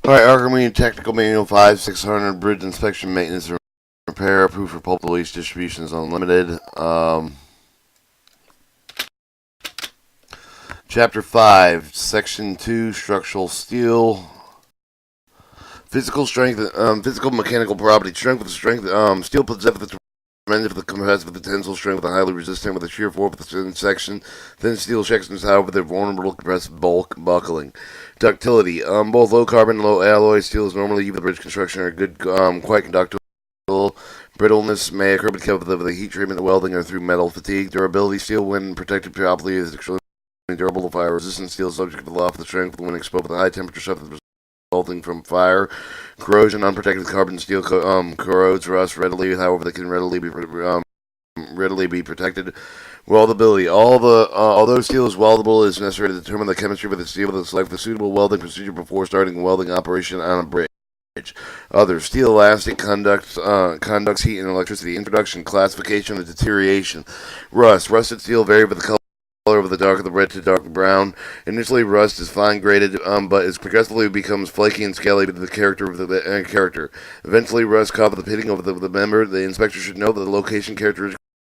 Alright, Archimedes Technical Manual 5, 600, Bridge Inspection, Maintenance, and Repair, approved for pulp release, distributions unlimited. Chapter 5, Section 2, Structural Steel. Physical strength, physical mechanical property. Strength with strength, steel possesses the tremendous with the compressive with the tensile strength with the highly resistant with the shear force with the thin section. Thin steel sections, however, they're vulnerable to compressive bulk buckling. Ductility. Both low carbon and low alloy steels normally used for bridge construction are good, quite conductible. Brittleness may occur because of the heat treatment, the welding, or through metal fatigue. Durability. Steel, when protected properly, is extremely durable to fire. Resistant steel is subject to the law of the strength when exposed to the high temperature substance resulting from fire. Corrosion. Unprotected carbon steel corrodes rust readily, however, they can readily be protected. Weldability. Although steel is weldable, it is necessary to determine the chemistry of the steel to select the suitable welding procedure before starting welding operation on a bridge. Other steel elastic conducts heat and electricity. Introduction, classification, and deterioration. Rust. Rusted steel vary with the color of the darker the red to dark brown. Initially, rust is fine grained, but it progressively becomes flaky and scaly with the character of the character. Eventually, rust causes the pitting of the member. The inspector should know that the location characteristics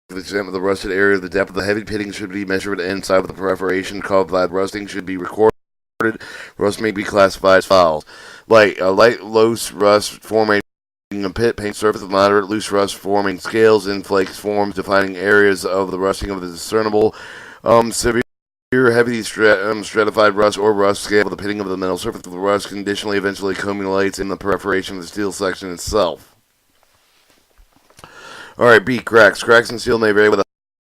of the extent of the rusted area, the depth of the heavy pitting should be measured, and side of the perforation caused by rusting should be recorded. Rust may be classified as follows: light, loose rust forming a pit, paint surface with moderate loose rust forming scales and flakes forms, defining areas of the rusting of the discernible. Severe heavy stratified rust or rust scale, the pitting of the metal surface of the rust conditionally eventually accumulates in the perforation of the steel section itself. Alright, B. Cracks. Cracks in steel may vary with a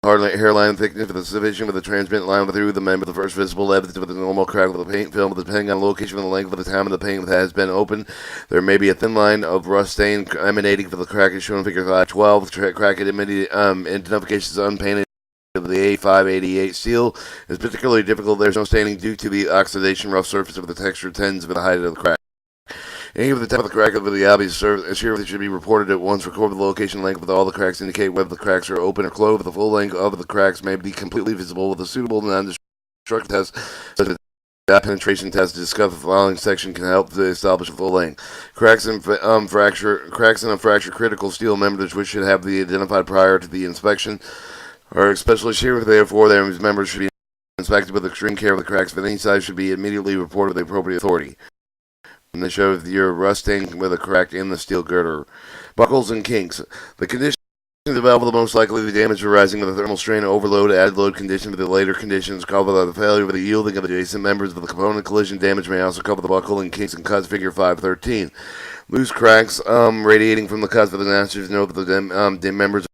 hard hairline thickness with a sufficient with a transmit line through the member. The first visible evidence of the normal crack with the paint film, depending on the location and the length of the time of the paint has been opened. There may be a thin line of rust stain emanating from the crack as shown in figure 512. Crack identification is unpainted. The A588 steel is particularly difficult. There's no staining due to the oxidation rough surface of the texture tends with the height of the crack. Any of the top of the crack of the obvious surface should be reported at once. Record the location length with all the cracks, indicate whether the cracks are open or closed. The full length of the cracks may be completely visible with a suitable non-destructive test, such as a penetration test. To discuss the following section can help to establish a full length. Cracks in a fracture critical steel members which should have been identified prior to the inspection are especially serious. Therefore, their members should be inspected with extreme care. The cracks of any size should be immediately reported to the appropriate authority. And they show if you're rusting with a crack in the steel girder. Buckles and kinks. The conditions develop the most likely the damage arising with the thermal strain, overload, added load condition. With the later conditions cover the failure with the yielding of adjacent members of the component. Collision damage may also cover the buckle and kinks and cuts. Figure 513. Loose cracks radiating from the cuts of the notches. Note that the members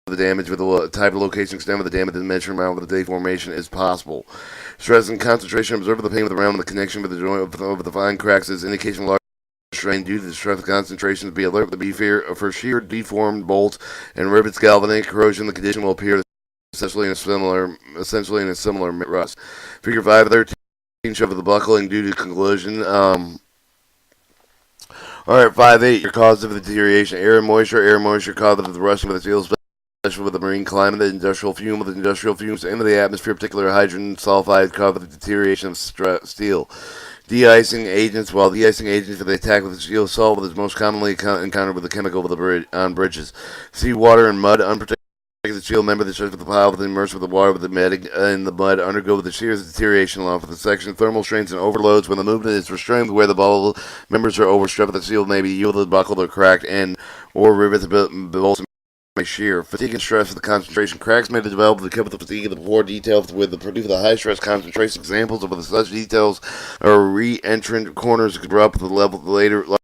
the damage with the type of location, extent of the damage, and measure amount of the deformation is possible. Stress and concentration. Observe the pain with the round and the connection with the joint of the fine cracks is indication of large strain due to the stress concentration. Be alert to be for shear, deformed bolts, and rivets. Galvanic corrosion. The condition will appear essentially in a similar rust. Figure 513 shows the buckling due to collision. Alright, 5.8. Your cause of the deterioration. Air moisture cause of the rusting of the steel, especially with the marine climate. The industrial fumes into the atmosphere, particularly hydrogen sulfide, cause the deterioration of steel. De-icing agents. While de-icing agents for the attack with the steel solvent is most commonly encountered with the chemical on bridges. Seawater and mud. Unprotected steel member that starts with the pile with immersed with the water with the mud undergo the shears deterioration along with the section. Thermal strains and overloads. When the movement is restrained where the bubble members are overstripped, the steel may be yielded, buckled, or cracked, or rivets bolts may shear. Fatigue and stress with the concentration. Cracks may develop because of the fatigue of the poor details with the produce of the high stress concentration. Examples of such details are re-entrant corners erupt with the level of the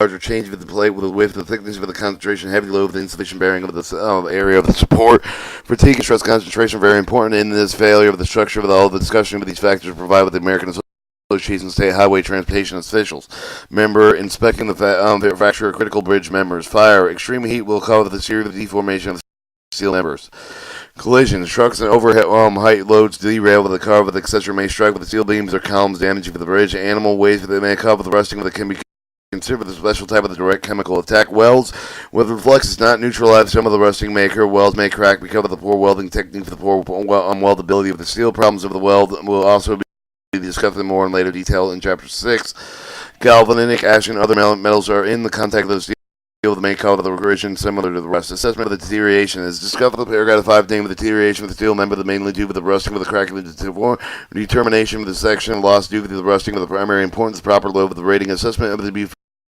larger change of the plate with the width, the thickness of the concentration, heavy load, the insufficient bearing of the area of the support. Fatigue and stress concentration are very important in this failure of the structure of all the discussion of these factors provided with the American Association of State Highway Transportation officials. Member inspecting the fracture of critical bridge members. Fire. Extreme heat will cause the serious deformation of the steel members. Collision. Trucks and overhead height loads derail with the car with the accessory may strike with the steel beams or columns damaging for the bridge. Animal waste that may cause the rusting of the can be considered the special type of the direct chemical attack. Welds. With reflexes not neutralized, some of the rusting may occur. Welds may crack because of the poor welding technique for the poor weldability of the steel. Problems of the weld will also be discussed in more in later detail in Chapter 6. galvanic action, other metals are in the contact of the steel. The main cause of the regression similar to the rust. Assessment of the deterioration is discovered in the paragraph 5 name of the deterioration of the steel member, the mainly due to the rusting of the cracking of the determination of the section loss due to the rusting of the primary importance, proper load of the rating assessment of the be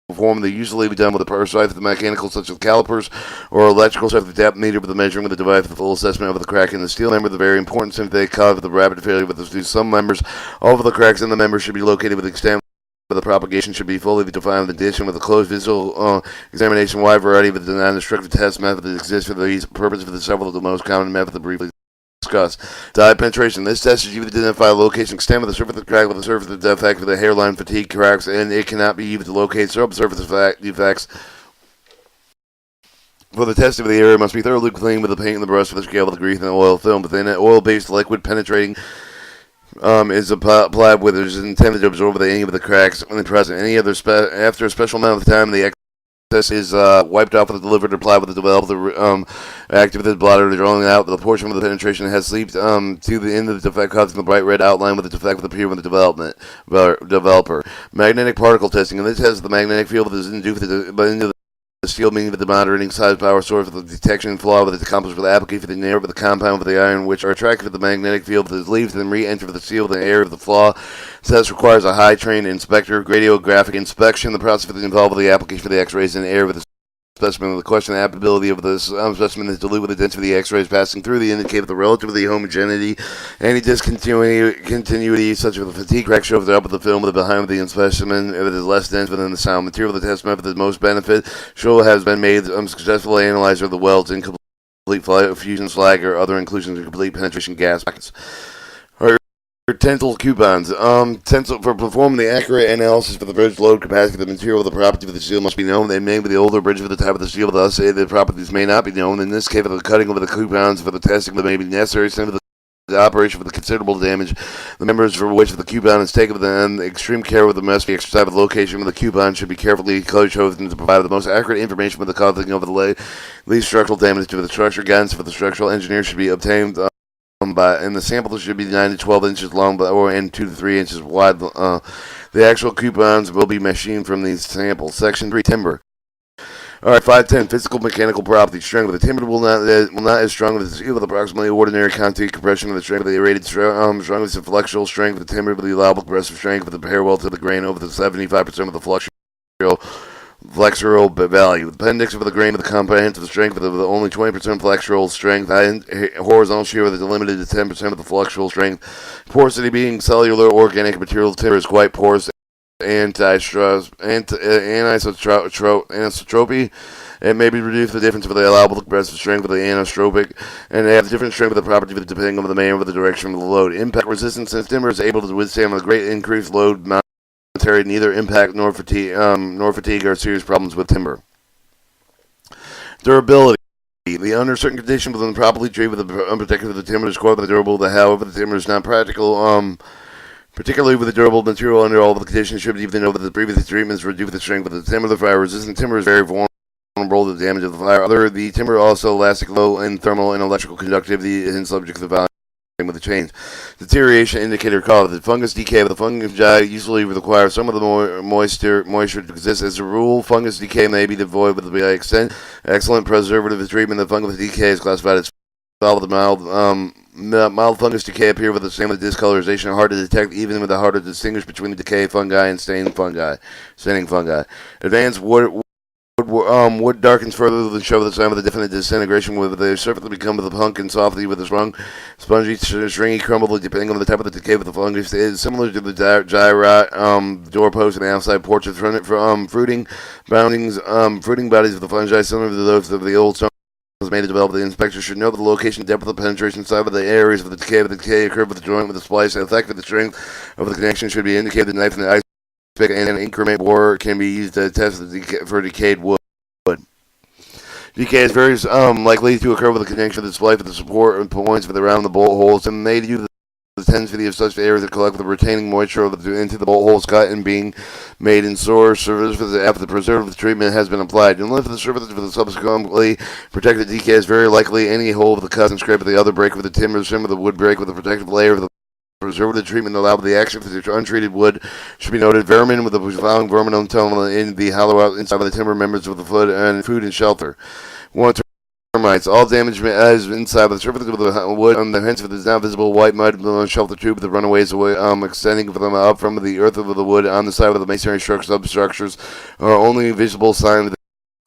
performed. They usually be done with a power side for the mechanical such as calipers or electrical side for the depth meter with the measuring of the device for the full assessment of the crack in the steel member. The very important synthetic cause of the rapid failure with the some members. All of the cracks in the member should be located with the extent the propagation should be fully defined in addition with a closed visual examination. Wide variety of the non-destructive test method that exists for the purpose for the several of the most common methods briefly discussed. Dye penetration. This test is used to identify the location extent of the surface of the crack with the surface of the defect for the hairline fatigue cracks, and it cannot be used to locate subsurface defects. For the testing of the area, must be thoroughly cleaned with the paint and the brush for the scale of the grease and the oil film. Within it, oil-based liquid penetrating is applied with it is intended to absorb any of the cracks when present. Any other after a special amount of time, the excess is wiped off with the delivered or applied with the developed activated blotter, drawing out the portion of the penetration has seeped to the end of the defect, causing the bright red outline with the defect with appear with the developer. Magnetic particle testing. In this test, the magnetic field is induced into the steel, meaning that the moderating size power source for the detection and flaw with it accomplished with the application for the nail with the compound with the iron, which are attracted to the magnetic field that leaves and re-enter the steel with the air of the flaw. Test requires a high-trained inspector. Radiographic inspection. The process involved with the application for the X-rays in air with the specimen. The question of the applicability of this specimen is dilute with the density of the X-rays passing through the indicate the relatively homogeneity. Any discontinuity, such as the fatigue crack, shows up with the film with the behind the specimen. If it is less dense within the sound material, the test method that most benefit show has been made successfully analyzed are the welds, incomplete fusion slag, or other inclusions of complete penetration gas packets. Tensile coupons. Tensile for performing the accurate analysis for the bridge load capacity of the material, the property of the steel must be known. They may be the older bridge for the type of the steel, thus the properties may not be known. In this case, for the cutting of the coupons for the testing that may be necessary, same for the operation for the considerable damage, the members for which the coupon is taken with the extreme care with the must be exercised with the location of the coupon should be carefully chosen to provide the most accurate information with the causing of the least structural damage to the structure. Guidance for the structural engineer should be obtained. And the sample should be 9 to 12 inches long, and 2 to 3 inches wide. The actual coupons will be machined from these samples. Section 3, timber. Alright, 510, physical mechanical properties. Strength of the timber will not as strong as the steel with approximately ordinary concrete compression of the strength of the rated strongest of flexural strength of the timber with the allowable progressive strength with the parallel to the grain over the 75% of the flexural value. The appendix of the grain of the comprehensive strength with the only 20% flexural strength, horizontal shear with limited to 10% of the flexural strength. Porosity being cellular organic material, timber is quite porous. Anisotropy. It may be reduced to the difference of the allowable progressive strength of the anisotropic, and they have different strength of the property depending on the manner of the direction of the load. Impact resistance, since timber is able to withstand a great increased load, neither impact nor fatigue are serious problems with timber. Durability. The under certain conditions within properly treated with the unprotected the timber is quite durable. However, the timber is not practical. Particularly with the durable material under all of the conditions, should even know that the previous treatments reduce the strength of the timber. The fire resistant timber is very vulnerable to the damage of the fire. The timber also elastic, low in thermal and electrical conductivity and subject to the volume with the change. Deterioration indicator cause. The fungus decay of the fungi usually requires some of the moisture to exist. As a rule, fungus decay may be devoid with the extent. Excellent preservative treatment. The fungus decay is classified as solid. The mild fungus decay appear with the same discolorization, hard to detect, even with the hard to distinguish between the decay fungi and staining fungi. Advanced wood darkens further than show the sign of the definite disintegration with the surface become the punk and softly with the spongy, stringy, crumble depending on the type of the decay with the fungus. It is similar to the gyri doorpost and outside porch of fruiting bodies of the fungi, similar to those of the old stone was made to develop. The inspector should know the location, depth of the penetration, size of the areas of the decay occurred with the joint with the splice, and effect of the strength of the connection should be indicated. The knife and the ice pick and an increment bore can be used to test for decayed wood. Decay is very likely to occur with the connection of the splice with the support points around the bolt holes, and made use the tendency of such areas to collect with the retaining moisture into the bolt holes cut and being made in sore surfaces after the preservative treatment has been applied. Unless the surface for the subsequently protected decay is very likely any hole of the cut and scrape of the other break with the timber, some of the wood break with the protective layer of the preservative treatment allowed with the action for the untreated wood should be noted. Vermin with the following vermin tunnel in the hollow inside of the timber members of the food and shelter. 1. Termites. All damage is inside of the surface of the wood on the hence if it is not visible. White mud shelter tube the runaways away, extending from up from the earth of the wood on the side of the masonry substructures are only visible sign of the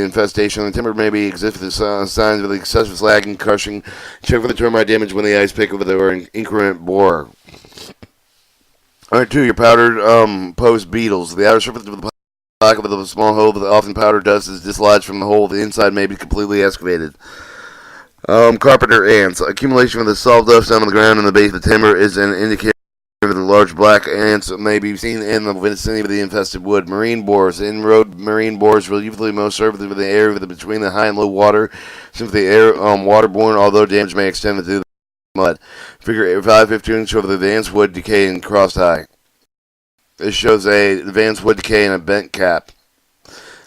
infestation. The timber may be exhibit signs of excessive slagging, crushing. Check for the termite damage when the ice pick over the increment borer. Alright, 2. Your powdered post beetles. The outer surface of the pocket with a small hole with often powdered dust is dislodged from the hole. The inside may be completely excavated. Carpenter ants. Accumulation of the soft dust on the ground in the base of the timber is an indicator that the large black ants may be seen in the vicinity of the infested wood. Marine borers. Inroad marine borers will usually most serve with the area between the high and low water, since the air waterborne, although damage may extend to the mud. Figure 515 shows the advanced wood decay in crossed eye. This shows a advanced wood decay in a bent cap.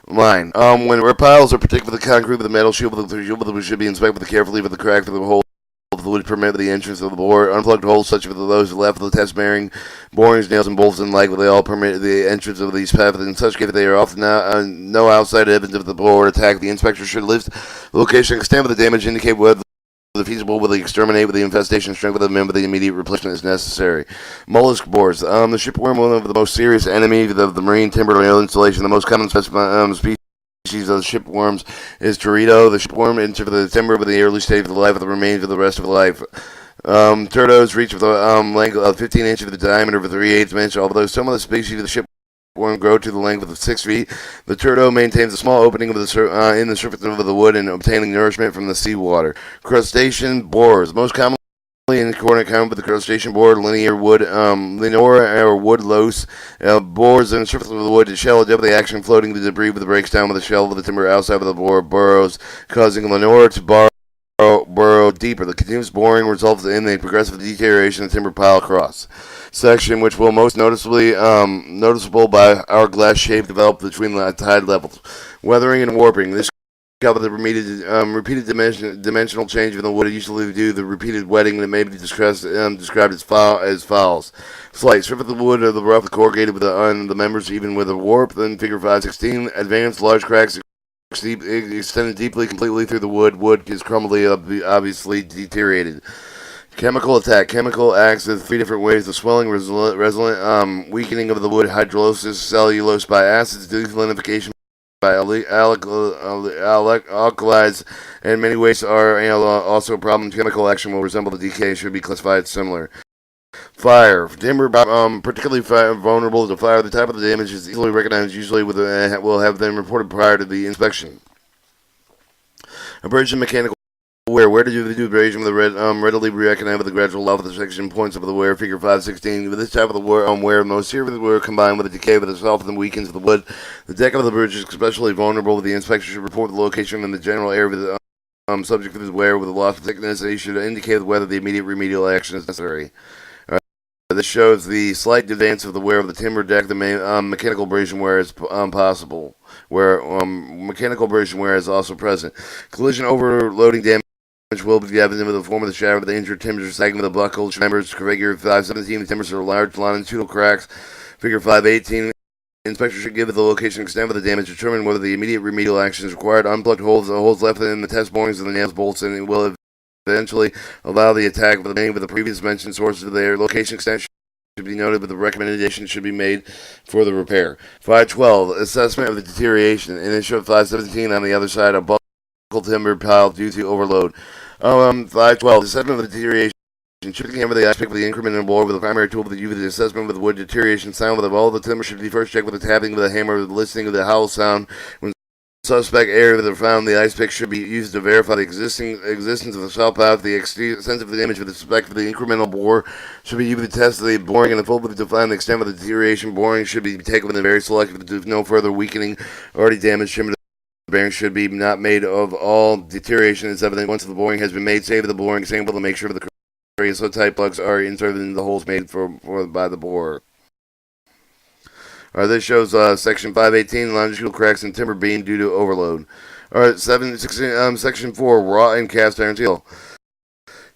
Line. When piles are protected with the concrete with a metal shield, should be inspected carefully with the crack through the hole. The wood permit the entrance of the bore. Unplugged holes such as those left of the test bearing, borings, nails, and bolts, and they all permit the entrance of these paths. In such case, they are often no outside evidence of the bore attack. The inspector should list the location, extent of the damage, indicate whether feasible with the exterminate with the infestation, strength of the member, the immediate replacement is necessary. Mollusk borers. The shipworm, one of the most serious enemies of the marine timber rail installation. The most common species of the shipworms is Torito. The shipworm enters the timber with the early stage of the life of the remains of the rest of the life. Turtles reach with a length of 15 inches of the diameter of 3/8 inch. Although some of the species of the shipworm grow to the length of 6 feet, the turtle maintains a small opening of in the surface of the wood and obtaining nourishment from the seawater. Crustacean borers. Most commonly in common with the crustacean borer, linear wood, linear or wood louse, bores in the surface of the wood to shell double the action, floating the debris with the breaks down with the shell of the timber outside of the bore burrows, causing linear to burrow deeper. The continuous boring results in the progressive deterioration of the timber pile across section, which will most noticeable by hourglass shape developed between the tide levels. Weathering and warping. This with the repeated dimensional change in the wood, usually due to the repeated wetting that may be described as fouls. Slight. Strip of the wood or the rough corrugated with the members, even with a warp. Then figure 516. Advanced large cracks extended deeply, completely through the wood. Wood is crumbly, obviously deteriorated. Chemical attack. Chemical acts in 3 different ways: the swelling, resonant, weakening of the wood, hydrolysis, cellulose by acids, desalinification by alkalis, and many wastes are also a problem. Chemical action will resemble the decay and should be classified similar. Fire. Timber, particularly vulnerable to fire. The type of the damage is easily recognized, usually will have been reported prior to the inspection. Abrasion mechanical wear. Where did you do abrasion with the readily recognize with the gradual level of the section points of the wear? Figure 516. With this type of the wear, most serious wear combined with the decay of the soft and weakens of the wood. The deck of the bridge is especially vulnerable. The inspector should report the location and the general area of the subject of his wear with a loss of thickness. He should indicate whether the immediate remedial action is necessary. This shows the slight advance of the wear of the timber deck. The mechanical abrasion wear is possible, where mechanical abrasion wear is also present. Collision overloading damage will be evident in the form of the shadow of the injured timbers or sagging of the buckles. Members, figure 517, the timbers are large longitudinal cracks. Figure 518, inspector should give the location and extent of the damage, determine whether the immediate remedial action is required. Unplugged holes, the holes left in the test borings of the nails, bolts, and it will eventually allow the attack of many of the previous mentioned sources of their location extension should be noted, but the recommendation should be made for the repair. 512, assessment of the deterioration. In issue 517 on the other side, a buckle timber pile due to overload. 512, assessment of the deterioration. Should hammer the aspect of the increment and bore with the primary tool with the UV. The assessment with the wood deterioration sound with all the timber should be first checked with the tapping with the hammer, with the listening of the howl sound. When suspect area that are found, the ice pick should be used to verify the existence of the cell path. The extent of the damage with respect to the incremental bore should be used to test the boring and the full to find the extent of the deterioration. Boring should be taken with a very selective to no further weakening. Already damaged timber bearing should be not made of all deterioration is evident once the boring has been made. Save the boring sample to make sure the creosote-type plugs are inserted in the holes made by the borer. Alright, this shows section 518, longitudinal cracks in timber beam due to overload. Alright, section 4, raw and cast iron steel.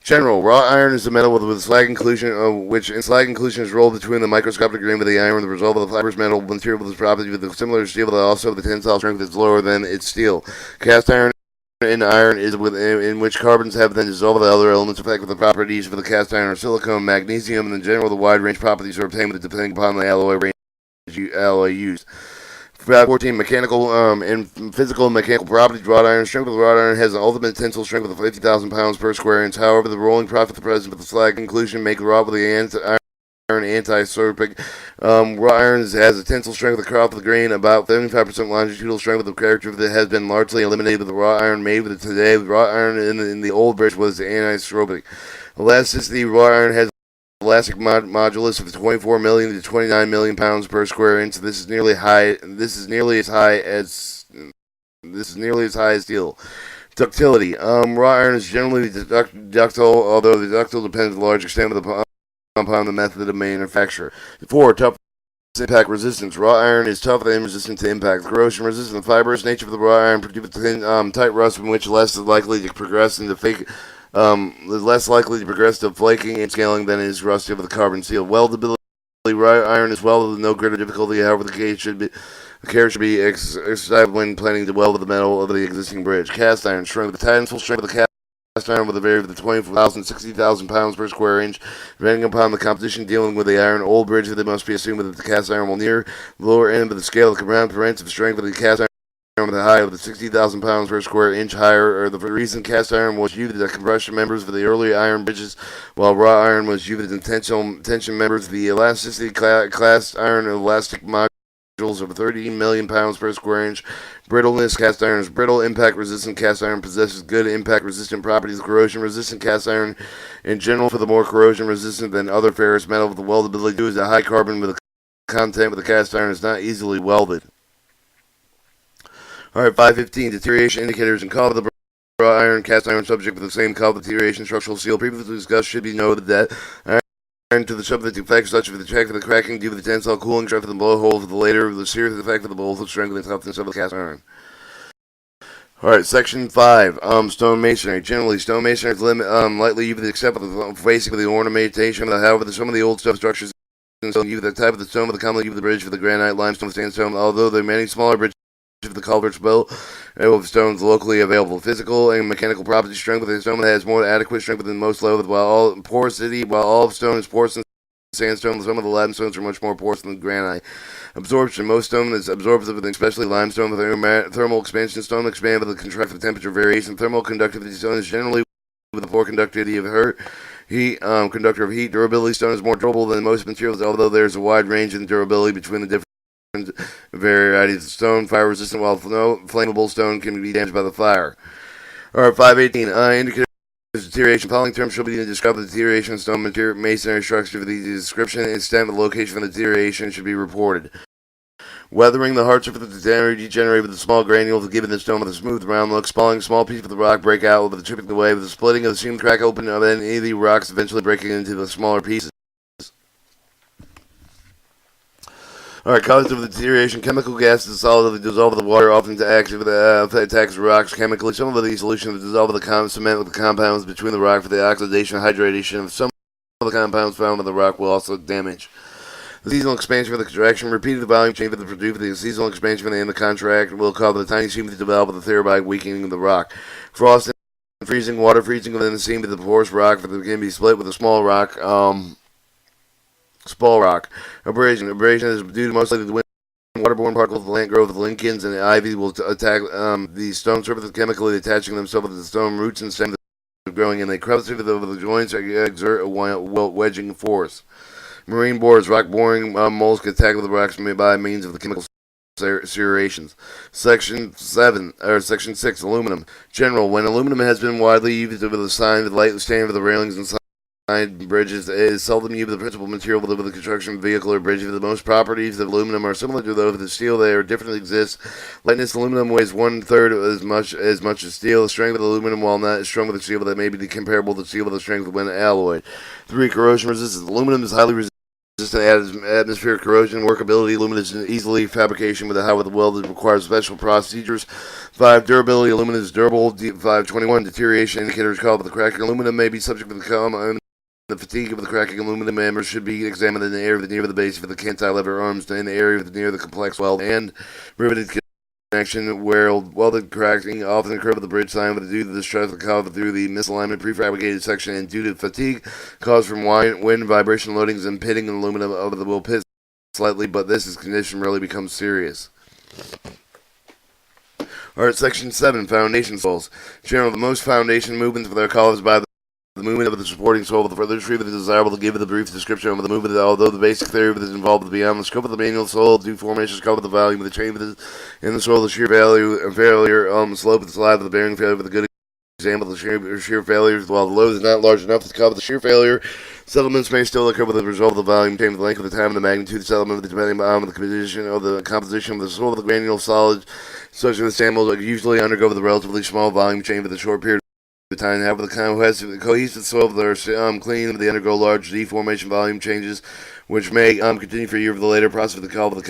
General, raw iron is a metal with slag inclusion, which in slag inclusion is rolled between the microscopic grain of the iron. The result of the fibrous metal material with its property with similar to steel, but also the tensile strength is lower than its steel. Cast iron in iron is in which carbons have then dissolved the other elements affect with the properties for the cast iron or silicon, magnesium, and in general the wide range properties are obtained depending upon the alloy used. 14. Mechanical and physical and mechanical properties. Wrought iron. Strength of the wrought iron has an ultimate tensile strength of 50,000 pounds per square inch. However, the rolling profit the present with the slag inclusion make the wrought with the iron anti-sorpic. Wrought iron has a tensile strength of the crop of the grain about 75% longitudinal strength of the character that has been largely eliminated with the wrought iron made with it today. The wrought iron in the old bridge was anti-sorpic. Elasticity. Wrought iron has elastic modulus of 24 million to 29 million pounds per square inch. This is nearly as high as steel. Ductility. Raw iron is generally ductile, although the ductile depends to a large extent upon the method of manufacture. 4. Tough impact resistance. Raw iron is tough and resistant to impact. Corrosion resistant. The fibrous nature of the raw iron produces thin, tight rust, in which less likely to progress into is less likely to progress to flaking and scaling than is rusty of the carbon steel. Weldability. Raw iron is welded with no greater difficulty. However, the care should be exercised when planning to weld the metal of the existing bridge. Cast iron strength. The tensile strength of the cast iron will vary from 20,000 to 60,000 pounds per square inch, depending upon the composition dealing with the iron. Old bridge, that must be assumed that the cast iron will near the lower end of the scale of the comprehensive strength of the cast iron with a height of the 60,000 pounds per square inch higher, or the reason cast iron was used as compression members for the early iron bridges, while raw iron was used as tension members. The elasticity cast iron elastic modules of 30 million pounds per square inch. Brittleness. Cast iron is brittle. Impact resistant. Cast iron possesses good impact resistant properties. Corrosion resistant. Cast iron in general for the more corrosion resistant than other ferrous metal with the weldability due to high carbon with the content with the cast iron is not easily welded. Alright, 515. Deterioration indicators and color of the raw iron, cast iron subject with the same color deterioration structural seal previously discussed should be noted that iron to the subject effects such as the check for the cracking due to the tensile cooling strength of the blowhole for the later, the serious effect of the both strength and toughness of the cast iron. Alright, section 5. Stone masonry. Generally, stone masonry is lightly used except for the facing of the ornamentation. However, some of the old stuff structures use the type of the stone with the commonly used the bridge for the granite, limestone, sandstone, although there are many smaller bridges of the culverts built with stones locally available. Physical and mechanical properties. Strength of the stone has more adequate strength than most low, while all of stone is porous and sandstone. Some of the limestones are much more porous than granite. Absorption. Most stone is absorptive, especially limestone. With thermal expansion, stone expand with the contract for temperature variation. Thermal conductivity. Stone is generally with a poor conductivity of heat. Conductor of heat. Durability. Stone is more durable than most materials, although there is a wide range in durability between the different varieties of stone. Fire resistant, while flammable stone can be damaged by the fire. Alright, 518. Indicators of deterioration. Following terms shall be to describe the deterioration of stone masonry structure. For the description and extent of the location of the deterioration should be reported. Weathering. The hard surface of the degenerate with the small granules, giving the stone with a smooth round look. Spalling. Small piece of the rock break out with the chipping away, with the splitting of the seam crack open of any of the rocks, eventually breaking into the smaller pieces. Alright, causes of the deterioration. Chemical gases solid that dissolve the water, often attacks the rocks chemically. Some of these solutions dissolve the cement with the compounds between the rock for the oxidation and hydration of some of the compounds found in the rock will also damage. The seasonal expansion for the contraction. Repeated volume change for the produce. The seasonal expansion for the end of the contract will cause the tiny seam to develop with the thereby weakening the rock. Frost and freezing. Water freezing within the seam of the porous rock can be split with a small rock. Spall rock. Abrasion. Abrasion is due to mostly the wind. Waterborne particles of the plant growth of lichens and ivy will attack the stone surface, chemically attaching themselves to the stone roots and stems growing in the crevices of the joints exert a wedging force. Marine borers. Rock boring mollusks attack the rocks by means of the chemical serrations. Section 6. Aluminum. General. When aluminum has been widely used with a sign with light standing for the railings and bridges, it is seldom used the principal material with the construction vehicle or bridge. The most properties of aluminum are similar to those of the steel. They are different exist. Lightness. Aluminum weighs 1/3 as much as steel. The strength of aluminum, while not as strong with the steel, but that may be comparable to steel with the strength when alloyed. 3. Corrosion resistance. Aluminum is highly resistant atmospheric corrosion, workability, luminous easily fabrication with a high with welded requires special procedures. 5. Durability, aluminum is durable. 521. Deterioration indicators called the cracking aluminum may be subject to the fatigue of the cracking aluminum members should be examined in the area near the base of the cantilever arms, in the area near the complex weld and riveted connection where welded cracking often occur with the bridge sign due to the stress caused through the misalignment prefabricated section and due to fatigue caused from wind vibration loadings and pitting aluminum of the will pit slightly, but this condition rarely becomes serious. Alright, section 7, foundation soils. General, the most foundation movements are caused by the movement of the supporting soil. The further treatment is desirable to give it a brief description of the movement, although the basic theory of it is involved beyond the scope of the manual soil due formations cover the volume of the change in the soil, the shear failure, slope and slide of the bearing failure with a good example of the shear failures. While the load is not large enough to cover the shear failure, settlements may still occur with the result of the volume change, the length of the time, and the magnitude of the settlement, depending on the composition of the soil. The granule solid, such as the samples, usually undergo with a relatively small volume change with a short period the time. However, the cohesive soil that are clean, they undergo large deformation volume changes, which may continue for a year of the later process of the call of the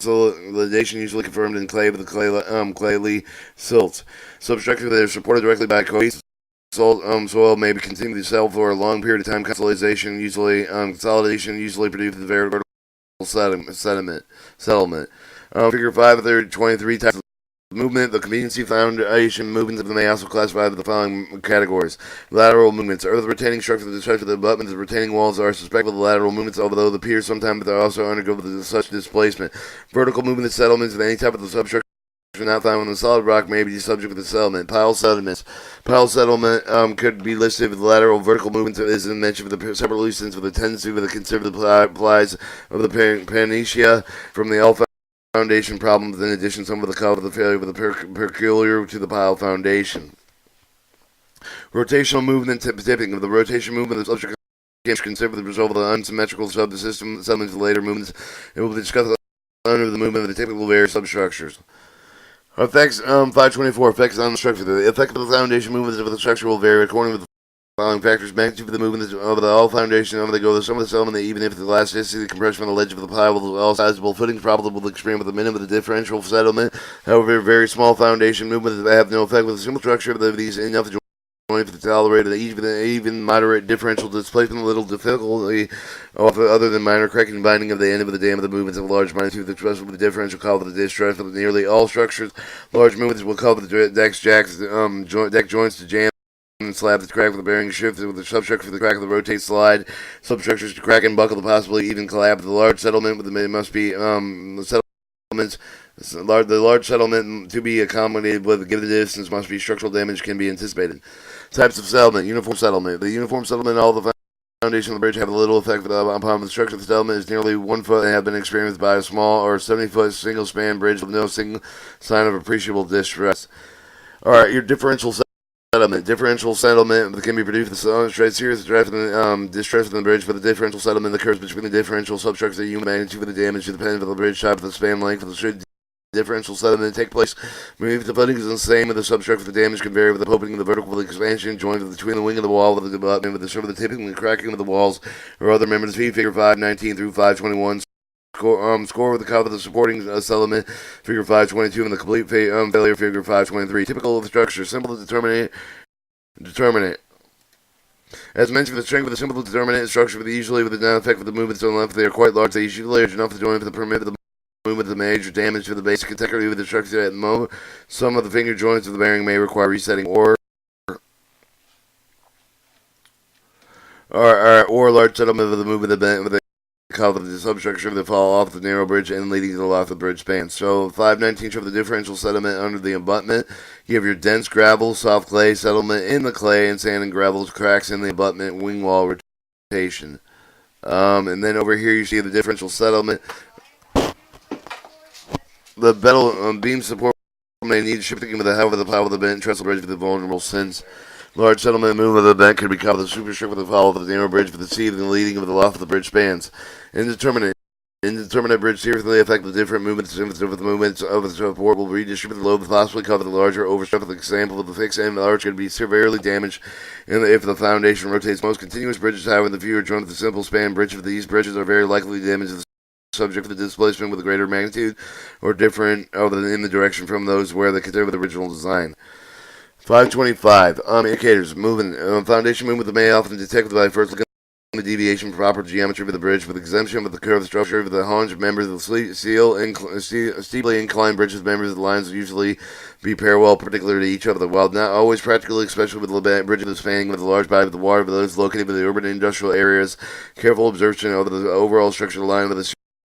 consolidation, usually confirmed in clay with the clayly silts. Substructure that is supported directly by cohesive soil may be continuing to settle for a long period of time. Consolidation usually produces the vertical settlement. Figure 5 23 types of movement. The convenience foundation movements may also classify the following categories. Lateral movements. Earth retaining structure, the structure of the abutments of retaining walls are suspected of lateral movements, although the piers sometimes also undergo such displacement. Vertical movement settlements of any type of the substructure not found on the solid rock may be subject to the settlement. Pile settlements. Pile settlement could be listed with lateral vertical movements as mentioned with the separate instance with the tendency with the conservative plies of the panacea from the alpha foundation problems. In addition, some of the cause of the failure of the peculiar to the pile foundation. Rotational movement tipping of the rotation movement of the substructure can consider the result of the unsymmetrical subsystem settlements of later movements. It will be discussed under the movement of the typical various substructures. Effects 524 effects on the structure. The effect of the foundation movements of the structure will vary according to the following factors: magnitude of the movement of the all foundation over the go. Some of the settlement, even if the elasticity, the compression on the ledge of the pile will all sizable footings probably will experience with a minimum of the differential settlement. However, very small foundation movements have no effect with the simple structure of these enough to tolerate even moderate differential displacement, little difficulty other than minor cracking and binding of the end of the dam of the movements of a large magnitude. The expressed with the differential cover the distress of nearly all structures. Large movements will cover the deck joints to jam and slab the crack with the bearing shift with the substructure for the crack of the rotate slide. Substructures to crack and buckle, possibly even collapse. The large settlement with the must be the settlements. The large settlement to be accommodated with given the distance must be structural damage can be anticipated. Types of settlement. Uniform settlement. The uniform settlement, all the foundation of the bridge have little effect upon the structure of the settlement is nearly 1 foot and have been experienced by a small or 70-foot single span bridge with no single sign of appreciable distress. Alright, your differential settlement. Differential settlement can be produced with serious distress in the bridge, but the differential settlement occurs between the differential substructure, the unit magnitude of the damage, depending on the bridge type, the span length of the differential settlement take place. If the footing is the same with the substructure, the damage can vary with the opening of the vertical expansion joined between the wing of the wall of the abutment with the sort of the tipping and cracking of the walls or other members. Figure 519 through 521. Score with the cover of the supporting settlement. Figure 522 and the complete failure. Figure 523. Typical of the structure. Simple to determinate. As mentioned, the strength of the simple determinate structure usually with the non-effect of the movements on the left, they are quite large. They usually large enough to join for the permit of the movement of the major damage to the basic integrity of the structure at the moment. Some of the finger joints of the bearing may require resetting or large settlement of the movement of the cover of the substructure that fall off the narrow bridge and leading to the off the bridge span. So 519 show the differential settlement under the abutment. You have your dense gravel, soft clay settlement in the clay, and sand and gravel cracks in the abutment, wing wall rotation. And then over here you see the differential settlement. The bevel beam support may need shifting into the height of the pile of the bent trestle bridge for the vulnerable since large settlement movement of the bent could be covered with the superstructure with the fall of the narrow bridge for the seed and the leading of the loft of the bridge spans. Indeterminate. Indeterminate bridge seriously affect the different movements of the support will redistribute the load to possibly cover the larger overstrength. For example, the fixed end of the arch could be severely damaged if the foundation rotates. Most continuous bridges, however, in the view are joined with a simple span bridge. These bridges are very likely to damage the subject to the displacement with a greater magnitude or different in the direction from those where they consider the original design. 525. Indicators. Movement. Foundation movement may often detected by first looking the deviation from proper geometry of the bridge, with exemption of the curved structure of the hunch. Members of the steeply inclined bridges, members of the lines will usually be parallel, particularly to each other, while not always practically, especially with the bridge of spanning with a large body of the water, but those located in the urban and industrial areas. Careful observation of the overall structure of the line with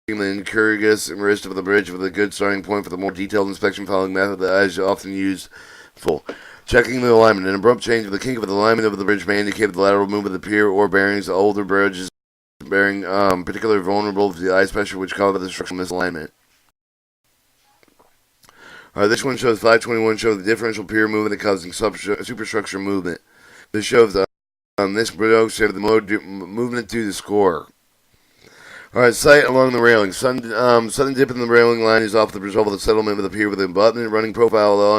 the incurious wrist of the bridge with a good starting point for the more detailed inspection following method that is often used. Checking the alignment. An abrupt change of the kink of the alignment of the bridge may indicate the lateral movement of the pier or bearings. The older bridges bearing particularly vulnerable to the ice pressure, which causes the structural misalignment. This one shows 521 shows the differential pier movement that causing superstructure movement. This shows this bridge shows the movement to the score. Alright, sight along the railing. Sudden dip in the railing line is often the result of the settlement of the pier with an abutment running profile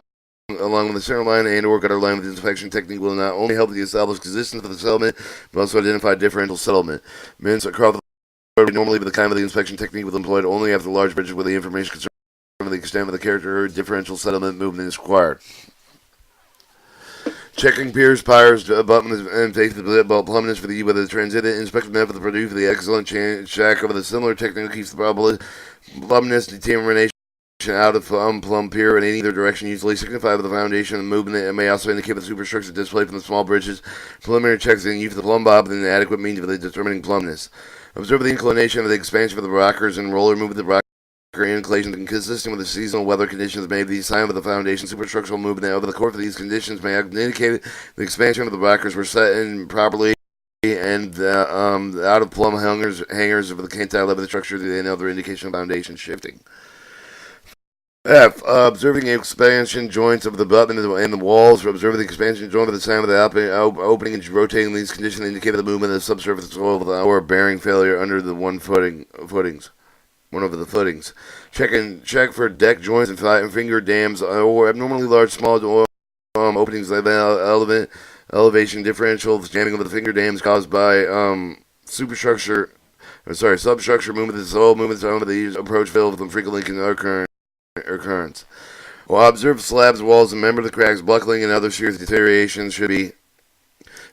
along with the center line and or gutter line with the inspection technique will not only help to establish existence of the settlement, but also identify differential settlement. Mints across the road normally be the kind of the inspection technique was employed only after large bridges where the information concerning the extent of the character or differential settlement movement is required. Checking piers, piers, abutments, and face about plumbness for the whether the transited inspection method to produce the excellent check of the similar technique keeps the plumbness determination out of plumb pier in either direction, usually signified by the foundation and movement. It may also indicate the superstructure display from the small bridges. Preliminary checks in use the plumb bob and adequate means for the determining plumbness. Observe the inclination of the expansion of the rockers and roller movement of the rocker inclination consistent with the seasonal weather conditions may be a sign of the foundation superstructural movement. Over the course of these conditions may indicate the expansion of the rockers were set in properly and out of plumb hangers of the cantilever of the structure and other indication of foundation shifting. F. Observing expansion joints of the abutment and the walls. Observing the expansion joint of the time of the opening and rotating. These conditions indicate the movement of the subsurface soil or bearing failure under the one of the footings. Check for deck joints and finger dams or abnormally large small openings like elevation differentials jamming of the finger dams caused by substructure movement. The soil movements over the approach fill with them frequently can occurrence. While observed slabs, walls, and member of the cracks, buckling, and other shear deterioration should be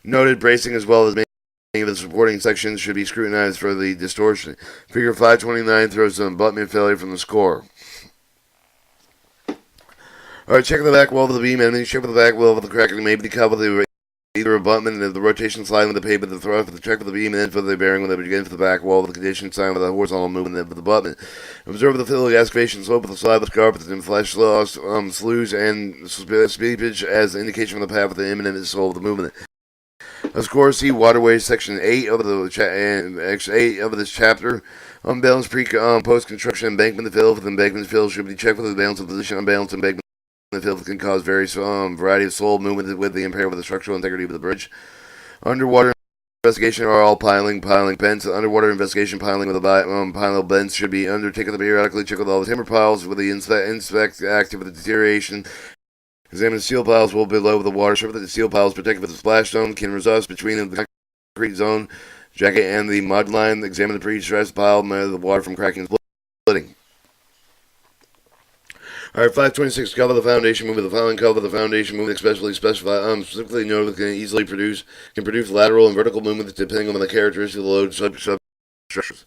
noted. Bracing as well as many of the supporting sections should be scrutinized for the distortion. Figure 529 throws some abutment failure from the score. Alright, check the back wall of the beam and then check for the back wall of the crack and maybe couple the either abutment and the rotation slide with the pavement, the throw for the check for the beam, and then for the bearing when they begin for the back wall with the condition sign with the horizontal movement of the abutment. Observe the fill excavation slope of the slab with carpets and flash sloughs and speepage as indication from the path of the imminent soul of the movement. Of course, see Waterways section 8 of this chapter. Unbalanced post-construction embankment. The fill for the embankment fill should be checked for the balance of position. Unbalanced embankment fill can cause various variety of soil movement with the impairment of the structural integrity of the bridge. Underwater investigation are all piling bents. Underwater investigation piling with the pile bents should be undertaken periodically. Check with all the timber piles with the inspect active with the deterioration. Examine the steel piles well below the water. Sure that the steel piles protected with the splash zone can resist between the concrete zone jacket and the mud line. Examine the pre-stressed pile of the water from cracking and splitting. Alright, 526, cover the foundation movement. The following cover the foundation movement, specifically noted can produce lateral and vertical movement depending on the characteristics of the load substructures.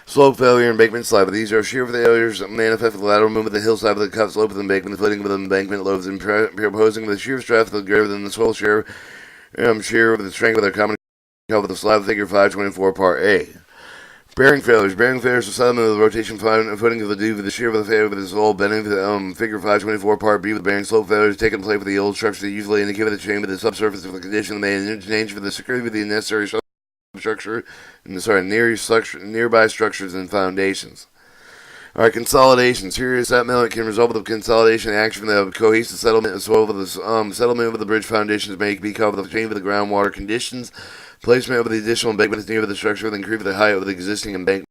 Slope failure, embankment slide. But these are shear failures manifest with the lateral movement of the hillside of the cut slope of the embankment, the footing of the embankment loads, and proposing the shear stress greater than the soil shear with the strength of their common cover the slab figure 524 part A. Bearing failures. Bearing failures are settlement of the rotation footing of the due with the shear of the failure with the soil bending figure 524 part B with bearing slope failures taking place with the old structure that usually indicate the chain with the subsurface of the condition may interchange for the security with the necessary structure nearby structures and foundations. Alright, consolidation. Serious settlement can result with the consolidation action from the cohesive settlement as well with the settlement of the bridge foundations may be covered with the change of the groundwater conditions. Placement of the additional embankment is near the structure with increase the height of the existing embankment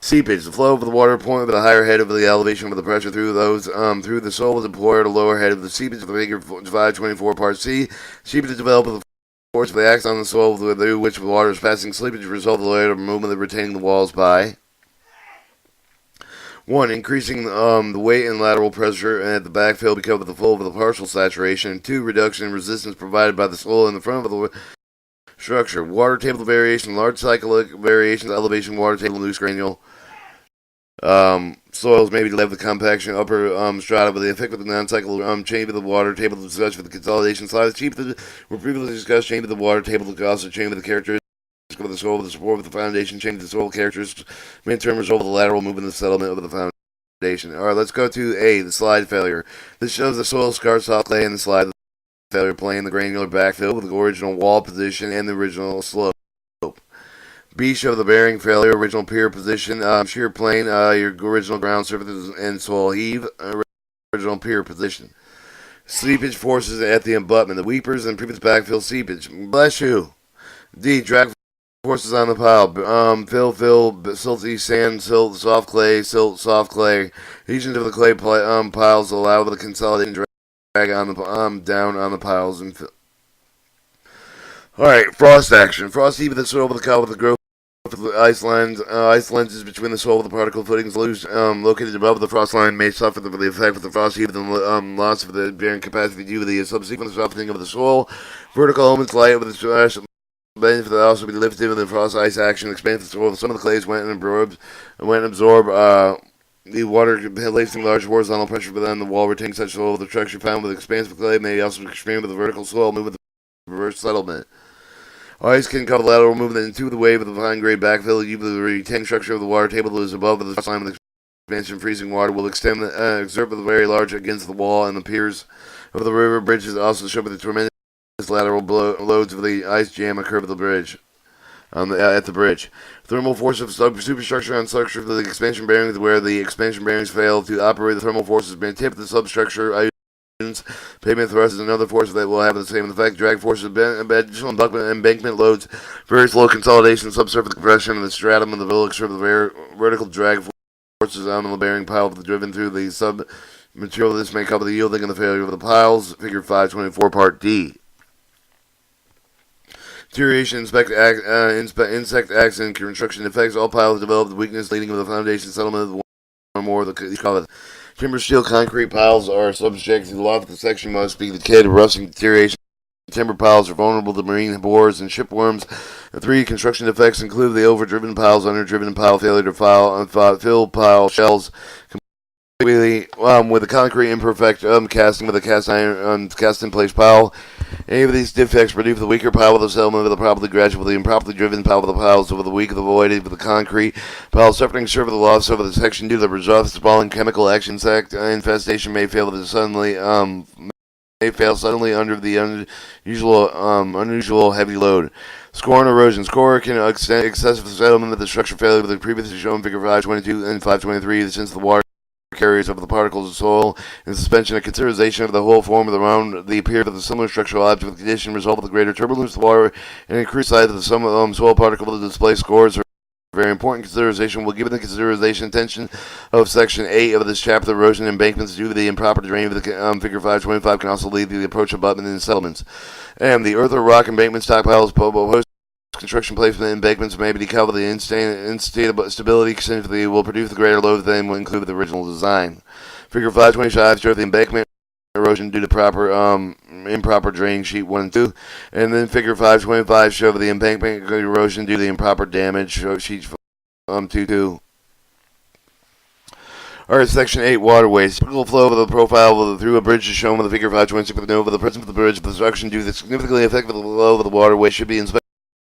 Seepage: the flow of the water point with a higher head over the elevation of the pressure through the soil is employed at a lower head of the seepage of the figure 524 part C. Seepage is developed with the force of the axe on the soil through which the water is passing. Seepage results in the lateral movement of retaining the walls by 1. Increasing the weight and lateral pressure at the backfill because of the flow of the partial saturation. 2. Reduction in resistance provided by the soil in the front of the structure. Water table variation: large cyclic variations, elevation, water table, loose granule. Soils may be left with compaction upper strata with the effect of the non-cycle change of the water table discussed for the consolidation slide. The chief were previously discussed change of the water table to also change of the characteristics of the soil with the support of the foundation, change of the soil characteristics, main term result of the lateral movement of the settlement of the foundation. Alright, let's go to A, the slide failure. This shows the soil scarred soft clay in the slide failure plane, the granular backfill with the original wall position and the original slope. B, show the bearing failure, original pier position, shear plane, your original ground surface and soil heave, original pier position. Seepage forces at the abutment, the weepers and previous backfill seepage. Bless you. D, drag forces on the pile, fill, silty, sand, silt, soft clay, soft clay. Adhesion of the clay piles allow the consolidation drag on the down on the piles and fill. Alright, frost action. Frost heave of the soil with the cow with the growth of the ice lenses between the soil of the particle footings loose, located above the frost line may suffer the effect of the frost heave and the loss of the bearing capacity due to the subsequent softening of the soil. Vertical elements light with the trash benefit will also be lifted with the frost ice action, expand the soil. Some of the clays went and absorb the water, placing large horizontal pressure, but then the wall retaining such soil. The structure found with expansive clay may also expand with the vertical soil movement of the reverse settlement. Ice can cover lateral movement into the wave of the fine grade backfill. The retaining structure of the water table is above the frost line with expansion. Freezing water will extend exert with very large against the wall, and the piers of the river bridges also show with the tremendous lateral loads of the ice jam occur at the bridge. At the bridge, thermal force of superstructure on structure of the expansion bearings, where the expansion bearings fail to operate, the thermal forces may tip the substructure. Pavement thrust is another force that will have the same effect. Drag forces, additional embankment loads, very slow consolidation, subsurface compression of the stratum of the village of the vertical drag forces on the bearing pile driven through the sub material. This may cover the yielding and the failure of the piles. Figure 524, part D. Deterioration, insect accident, construction effects. All piles develop the weakness leading to the foundation settlement of one or more of the timber, steel, concrete piles are subject to the loft. The section must be decayed, rusting, deterioration. Timber piles are vulnerable to marine borers and shipworms. 3. Construction defects include the overdriven piles, underdriven pile, failure to fill pile shells completely with a concrete imperfect casting with a cast in place pile. Any of these defects produce the weaker pile with the settlement of the properly gradual, the improperly driven pile with the piles over the weak of the voided with the concrete pile suffering serve the loss over the section due to the result of spalling chemical action. Infestation may fail suddenly under the unusual heavy load. Score and erosion. Score can extend excessive settlement of the structure failure with the previously shown figure 522 and 523 since the water carries over the particles of soil in suspension. A consideration of the whole form of around the appearance of the similar structural object with condition result of the greater turbulence of the water and increased size of the soil particle to display scores. Very important consideration will give the consideration attention of section 8 of this chapter. Erosion embankments due to the improper drain of the figure 525 can also lead to the approach abutment in settlements. And the earth or rock embankment stockpiles post construction placement embankments may be covered. The instability essentially will produce the greater load than will include the original design. Figure 525 shows the embankment erosion due to improper drain, sheet 1 and 2, and then figure 525 show the embankment erosion due to the improper damage, sheets 2. Alright, section 8, waterways. Typical flow of the profile through a bridge is shown with the figure 526 with the node of the presence of the bridge. The destruction due to the significantly affected flow of the waterway should be inspected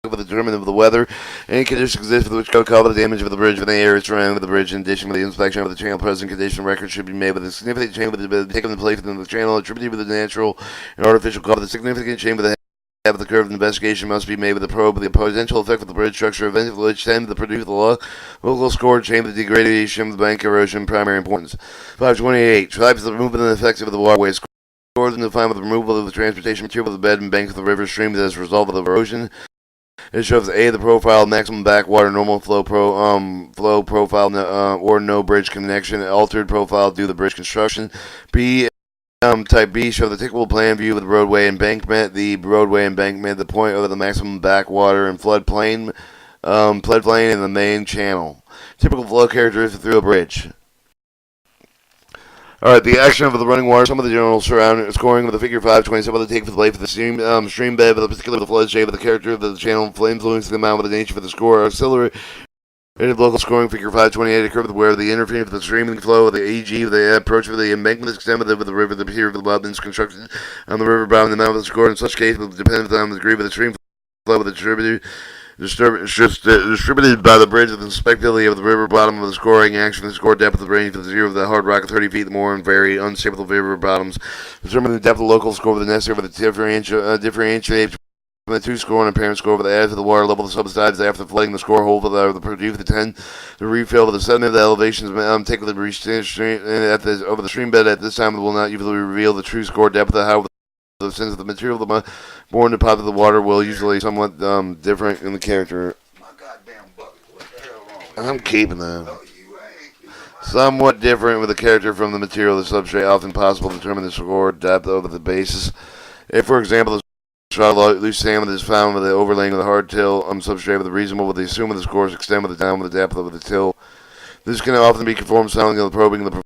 with the determinant of the weather. Any conditions exist which could cover the damage of the bridge when the area surrounding the bridge. In addition, with the inspection of the channel, present condition record should be made with a significant change with the taken place within the channel, attributed with the natural and artificial cover. The significant change with the head of the curve investigation must be made with a probe of the potential effect of the bridge structure, events which tend to produce the local score change with the degradation of the bank erosion. Primary importance. 528. Tribes the movement and effects of the waterways. Scores and defined with the removal of the transportation material of the bed and banks of the river streams as a result of the erosion. It shows A, the profile, maximum backwater, normal flow profile, or no bridge connection, altered profile due to the bridge construction. B, type B, show the typical plan view of the roadway embankment, the point of the maximum backwater and floodplain in the main channel. Typical flow characteristics through a bridge. Alright, the action of the running water, some of the general surrounding scoring of the figure 520, some of the take for the play for the stream bed, for the particular the flood shape of the character of the channel, influencing the amount of the nature for the score, auxiliary local scoring figure 528 occur with where the interference of the streaming flow of the EG of the approach of the embankment extent of the river, the pier of the abutments construction on the river bottom, the amount of the score in such case will depend on the degree of the stream flow of the distributed by the bridge of the respectively of the river bottom of the scoring action, the score depth of the range of the zero of the hard rock of 30 feet, the more and very unstable river bottoms. Determine the depth of the local score of the necessary for the differentiate from the two score and apparent score of the edge of the water level of the subsides after flooding the score hole for the produce the 10 the refill of the sediment of the elevations take with the stream over the stream bed at this time will not usually reveal the true score depth of how the sense of the material of the born deposit of the water will usually somewhat different in the character. My goddamn bucket. What the hell wrong with I'm keeping them. No, you ain't. Somewhat different with the character from the material of the substrate, often possible to determine the score depth over the basis. If, for example, the shot of loose sand is found with the overlaying of the hard till substrate with a reasonable with the assume the scores extend with the down with the depth of the till. This can often be conformed sounding of the probing of the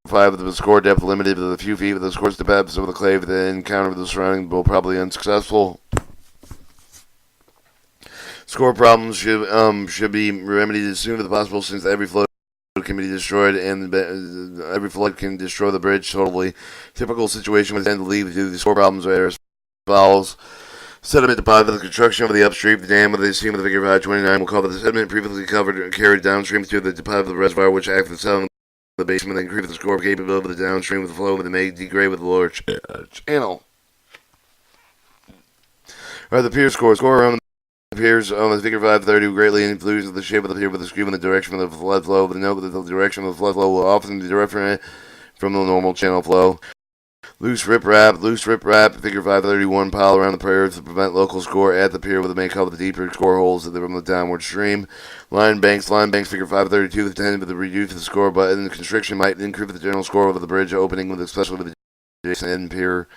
5 of the score depth limited to a few feet with the scores depths of the clay with the encounter with the surrounding will probably unsuccessful. Score problems should be remedied as soon as possible since every flood can be destroyed and every flood can destroy the bridge totally. Typical situation would tend to lead to the score problems are as follows. Sediment deposit for the construction of the upstream, the dam with the seam of the figure 529 will cover the sediment previously covered and carried downstream through the deposit of the reservoir, which acts as the the basement and increase the score capability of the downstream with the flow with the may degrade with the lower channel. Alright, the pier score. Score around the piers on the figure 530 greatly influences the shape of the pier with the screw and the direction of the flood flow. But note that the direction of the flood flow will often be different from the normal channel flow. Loose riprap, figure 531 pile around the piers to prevent local score at the pier with the may cover the deeper score holes from the downward stream. Line banks, figure 532 with the tend with the reduce the score button. The constriction might increase the general score over the bridge opening with especially with the adjacent end pier.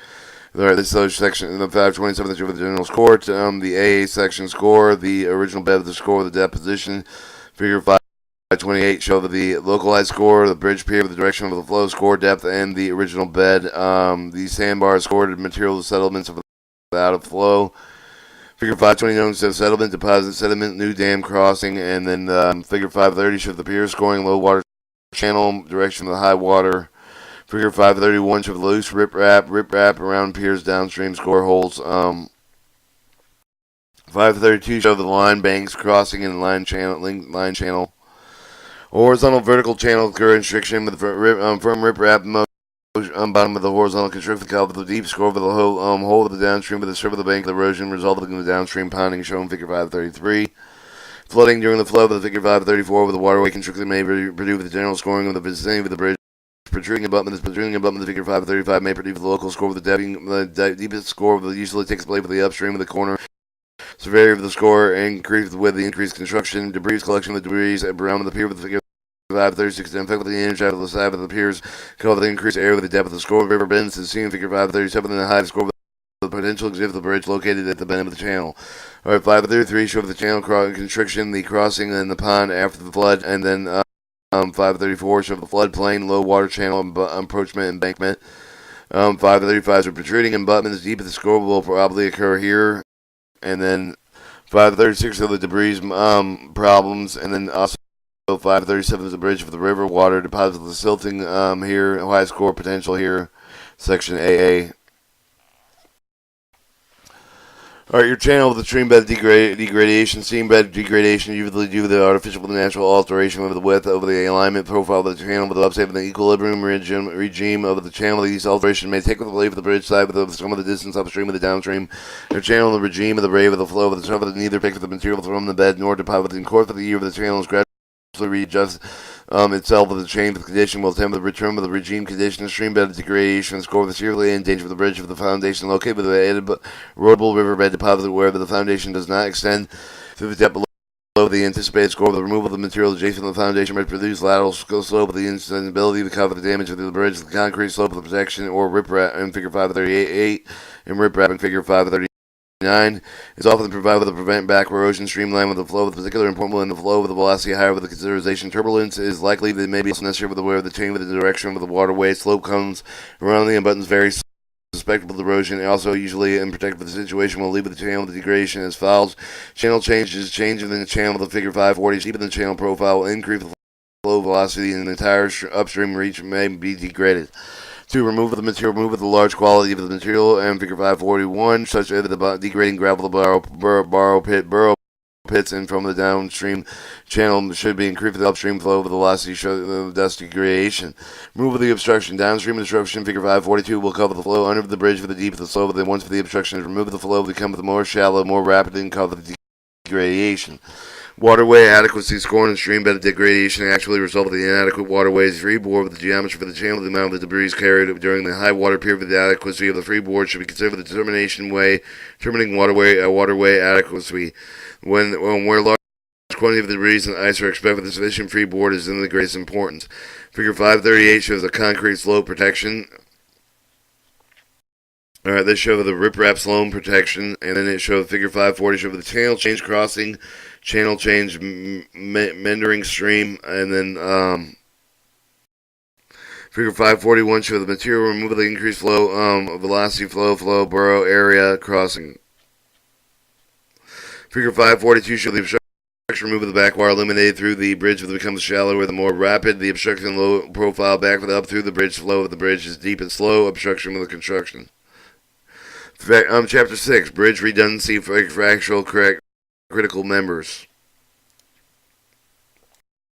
Alright, this is section in the 527 that's over the general score. The AA section score, the original bed of the score, the depth position, figure 528 show the localized score, the bridge pier, the direction of the flow, score depth, and the original bed. The sandbar score, the material settlements of the out of flow. Figure 529 says settlement, deposit, sediment, new dam crossing, and then figure 530 shows the pier scoring, low water channel, direction of the high water. Figure 531 shows the loose riprap around piers downstream score holes. 532 show the line banks crossing and line channel. Horizontal vertical channel current restriction with firm riprap bottom of the horizontal construction cover the deep score of the hole of the downstream with the surf of the bank erosion resulting in the downstream pounding shown figure 533. Flooding during the flow of the figure 534 with the waterway construction may produce the general scoring of the vicinity of the bridge. Protruding abutment the figure 535 may produce the local score with the deepest score that usually takes place with the upstream of the corner. Severity of the score increased with the increased construction, debris collection of the debris around the pier with the figure 536 and effect with the inch out of the side of the piers cover the increased area with the depth of the score of river bends is seen figure 537 and the height of the score with the potential exhibit of the bridge located at the bend of the channel. Alright, 533 show the channel constriction, the crossing and the pond after the flood, and then 534 show the floodplain, low water channel, approachment, embankment. 535 show protruding abutments deep at the score will probably occur here, and then 536 show the debris problems, and then also 537 is the bridge for the river water deposit the silting here, high score potential here, section AA. Alright, your channel with the stream bed degradation, seam bed degradation, usually due to the artificial or the natural alteration of the width over the alignment profile of the channel with the upside of the equilibrium regime of the channel. These alterations may take with the blade of the bridge side with some of the distance upstream of the downstream. Your channel, the regime of the rate of the flow of the surface neither pick up the material from the bed nor deposit in course of the year of the channel is gradually readjust itself of the change of the condition will attempt the return of the regime condition, stream bed degradation, score of the severely in danger of the bridge of the foundation located with the erodible riverbed deposit where the foundation does not extend through the depth below the anticipated score of the removal of the material adjacent to the foundation might produce lateral slope of the instability to cover the damage of the bridge, the concrete slope of the protection, or riprap in Figure 538 and riprap in Figure 539 is often provided to prevent back erosion streamline with the flow with particular important in the flow with the velocity higher with the consideration turbulence is likely that may be also necessary with the way of the change with the direction of the waterway slope comes around the buttons very susceptible to erosion, also usually in protective situation will leave the channel the degradation as follows. Channel changes, change in the channel of the Figure 540, deepen the channel profile will increase the flow velocity and the entire upstream reach may be degraded. 2. Remove the material, remove the large quality of the material and Figure 541, such as the degrading gravel burrow pits and from the downstream channel should be increased the upstream flow of velocity show the dust degradation. Remove the obstruction. Downstream obstruction Figure 542 will cover the flow under the bridge for the deep of the slope. Then once the obstruction is removed, the flow will become more shallow, more rapid, and cover the degradation. Waterway adequacy scoring and stream bed degradation actually result in the inadequate waterways freeboard with the geometry for the channel. The amount of the debris carried during the high water period. The adequacy of the freeboard should be considered the determining waterway adequacy. When where large quantity of debris and ice are expected, the sufficient freeboard is in the greatest importance. Figure 538 shows the concrete slope protection. Alright, this shows the riprap slope protection, and then it shows Figure 540 shows the channel change crossing, channel change meandering stream, and then Figure 541 shows the material removal, the increased flow, velocity flow, burrow area crossing. Figure 542 shows the obstruction removal of the backwater eliminated through the bridge that becomes shallower. The more rapid the obstruction low profile back with up through the bridge flow of the bridge is deep and slow obstruction with the construction. Chapter 6, Bridge Redundancy for Actual Critical Members.